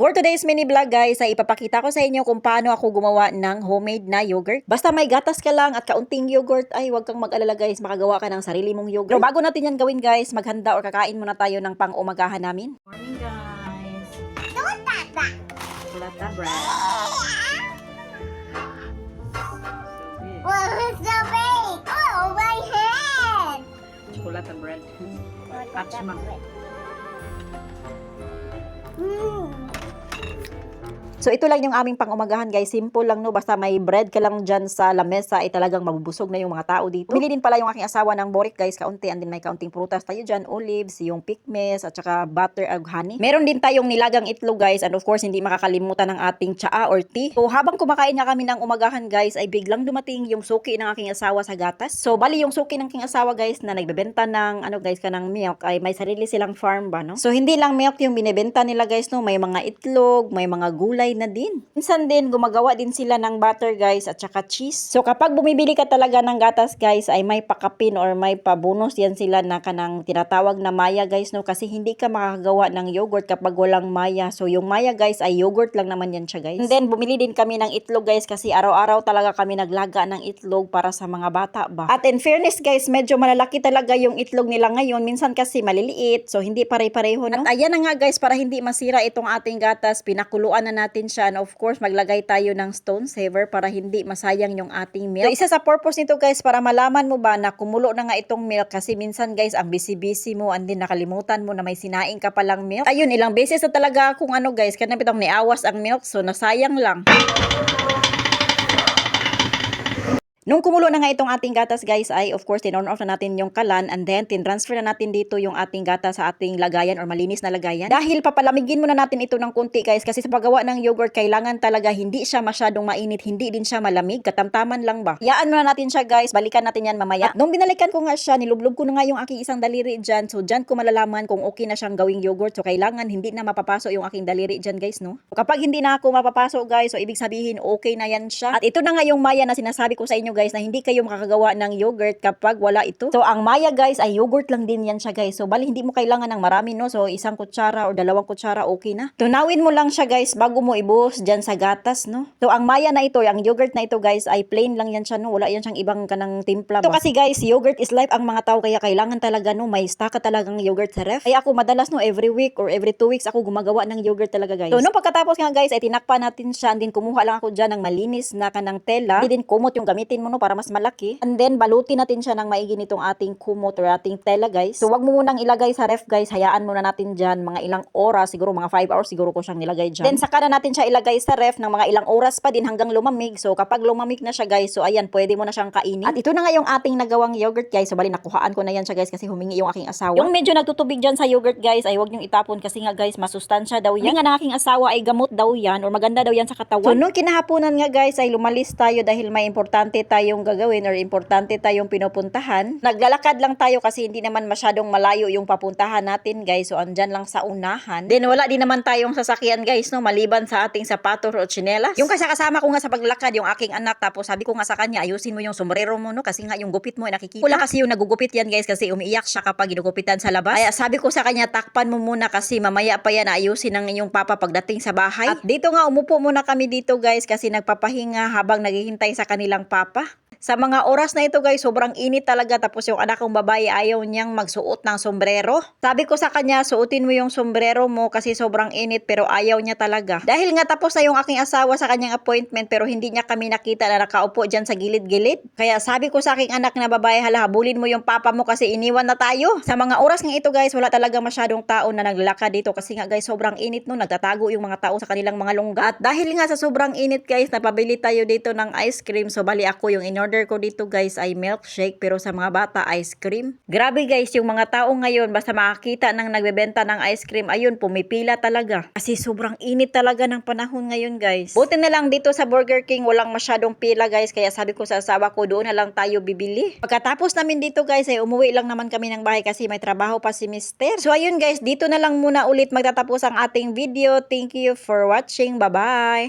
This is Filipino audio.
For today's mini vlog guys, ay ipapakita ko sa inyo kung paano ako gumawa ng homemade na yogurt. Basta may gatas ka lang at kaunting yogurt, ay huwag kang mag-alala guys, makagawa ka ng sarili mong yogurt. Pero bago natin yan gawin guys, maghanda or kakain muna tayo ng pang-umagahan namin. Morning guys! Chocolate bread. What's the bake? Oh, my hand! Chocolate bread. Atchma. So ito lang yung aming pang-umagahan guys, simple lang no, basta may bread ka lang dyan sa lamesa ay talagang mabubusog na yung mga tao dito. Bumili din pala yung aking asawa ng borik guys, kaunti, and din may kaunting prutas tayo dyan, olives, yung pikmes, at saka butter and honey. Meron din tayong nilagang itlog guys, and of course hindi makakalimutan ng ating tsaa or tea. So habang kumakain nga kami ng umagahan guys, ay biglang dumating yung suki ng aking asawa sa gatas. So bali yung suki ng aking asawa guys na nagbebenta ng ano guys, kanang milk, ay may sarili silang farm ba no? So hindi lang milk yung binebenta nila guys no, may mga itlog, may mga gulay na din. Minsan din gumagawa din sila ng butter guys at saka cheese. So kapag bumibili ka talaga ng gatas guys ay may pakapin or may pabonus yan sila na kanang tinatawag na maya guys no, kasi hindi ka makakagawa ng yogurt kapag walang maya. So yung maya guys ay yogurt lang naman yan siya guys. And then bumili din kami ng itlog guys kasi araw-araw talaga kami naglaga ng itlog para sa mga bata ba. At in fairness guys, medyo malalaki talaga yung itlog nila ngayon. Minsan kasi maliliit, so hindi pare-pareho no. At ayan na nga guys, para hindi masira itong ating gatas, pinakuluan na natin siya. And of course, maglagay tayo ng stone saver para hindi masayang yung ating milk. So, isa sa purpose nito guys, para malaman mo ba na kumulo na nga itong milk, kasi minsan guys, ang busy-busy mo and din nakalimutan mo na may sinaing ka palang milk. Ayun, ilang beses na talaga kung ano guys, kanina pitong niawas ang milk, so nasayang lang. Nung kumulo na nga itong ating gatas guys ay of course tin-on off na natin yung kalan, and then tin-transfer na natin dito yung ating gatas sa ating lagayan or malinis na lagayan. Dahil papalamigin muna natin ito ng kunti guys, kasi sa paggawa ng yogurt kailangan talaga hindi siya masyadong mainit, hindi din siya malamig, katamtaman lang ba. Hayaan muna natin siya guys, balikan natin yan mamaya. At nung binalikan ko nga siya, nilublob ko na nga yung aking isang daliri dyan, so dyan ko malalaman kung okay na siyang gawing yogurt. So kailangan hindi na mapapasok yung aking daliri dyan guys no. So, kapag hindi na ako mapapasok guys, so ibig sabihin okay na yan siya. At ito na nga yung maya na sinasabi ko sa inyo guys, na hindi kayo makakagawa ng yogurt kapag wala ito. So ang maya guys ay yogurt lang din yan siya guys. So bali hindi mo kailangan ng marami no. So isang kutsara or dalawang kutsara okay na. Tunawin mo lang siya guys bago mo ibuhos dyan sa gatas no. So ang maya na ito, ang yogurt na ito guys ay plain lang yan siya no. Wala yan siyang ibang kanang timpla ba. Ito kasi guys, yogurt is life ang mga tao, kaya kailangan talaga no may stock ka talagang yogurt sa ref. Kaya ako madalas no every week or every 2 weeks ako gumagawa ng yogurt talaga guys. So nung pagkatapos nga guys ay tinakpan natin siya, and then kumuha lang ako dyan ng malinis na kanang tela. Hindi din kumot yung gamitin mo no para mas malaki. And then balutin natin siya ng maigi nitong ating kumot or ating tela guys. So wag mo munang ilagay sa ref guys, hayaan muna natin dyan mga ilang oras, siguro mga 5 hours siguro ko siyang nilagay dyan. Then saka na natin siya ilagay sa ref ng mga ilang oras pa din hanggang lumamig. So kapag lumamig na siya guys, so ayan, pwede mo na siyang kainin. At ito na nga yung ating nagawang yogurt guys. So bali nakuhaan ko na yan siya guys kasi humingi yung aking asawa. Yung medyo nagtutubig dyan sa yogurt guys ay wag niyong itapon, kasi nga guys masustansya daw yan. Yung nga ng aking asawa ay gamot daw yan or maganda daw yan sa katawan. So nung kinahaponan nga guys ay lumalis tayo dahil may importante tayong gagawin or importante tayong pinupuntahan. Naglalakad lang tayo kasi hindi naman masyadong malayo yung papuntahan natin guys. So andyan lang sa unahan. Then wala din naman tayong sasakyan guys no, maliban sa ating sapatos o tsinelas. Yung kasama ko nga sa paglakad yung aking anak, tapos sabi ko nga sa kanya ayusin mo yung sombrero mo no, kasi nga yung gupit mo ay nakikita. Wala kasi yung nagugupit yan guys kasi umiiyak siya kapag ginugupitan sa labas. Kaya sabi ko sa kanya takpan mo muna kasi mamaya pa yan ayusin ng inyong papa pagdating sa bahay. At dito nga umupo muna kami dito guys kasi nagpapahinga habang naghihintay sa kanilang papa. Sa mga oras na ito guys, sobrang init talaga, tapos yung anak kong babae ayaw niyang magsuot ng sombrero. Sabi ko sa kanya, suotin mo yung sombrero mo kasi sobrang init, pero ayaw niya talaga. Dahil nga tapos na yung aking asawa sa kanyang appointment pero hindi niya kami nakita na nakaupo dyan sa gilid-gilid. Kaya sabi ko sa aking anak na babae, hala habulin mo yung papa mo kasi iniwan na tayo. Sa mga oras nga ito guys, wala talaga masyadong tao na naglalakad dito kasi nga guys sobrang init no, nagtatago yung mga tao sa kanilang mga lungga. At dahil nga sa sobrang init guys, napabili tayo dito ng ice cream. So bali ako yung in-order ko dito guys ay milkshake, pero sa mga bata ice cream. Grabe guys, yung mga tao ngayon basta makakita ng nagbebenta ng ice cream, ayun pumipila talaga. Kasi sobrang init talaga ng panahon ngayon guys. Buti na lang dito sa Burger King walang masyadong pila guys, kaya sabi ko sa asawa ko doon na lang tayo bibili. Pagkatapos namin dito guys ay umuwi lang naman kami ng bahay kasi may trabaho pa si Mister. So ayun guys, dito na lang muna ulit magtatapos ang ating video. Thank you for watching. Bye bye!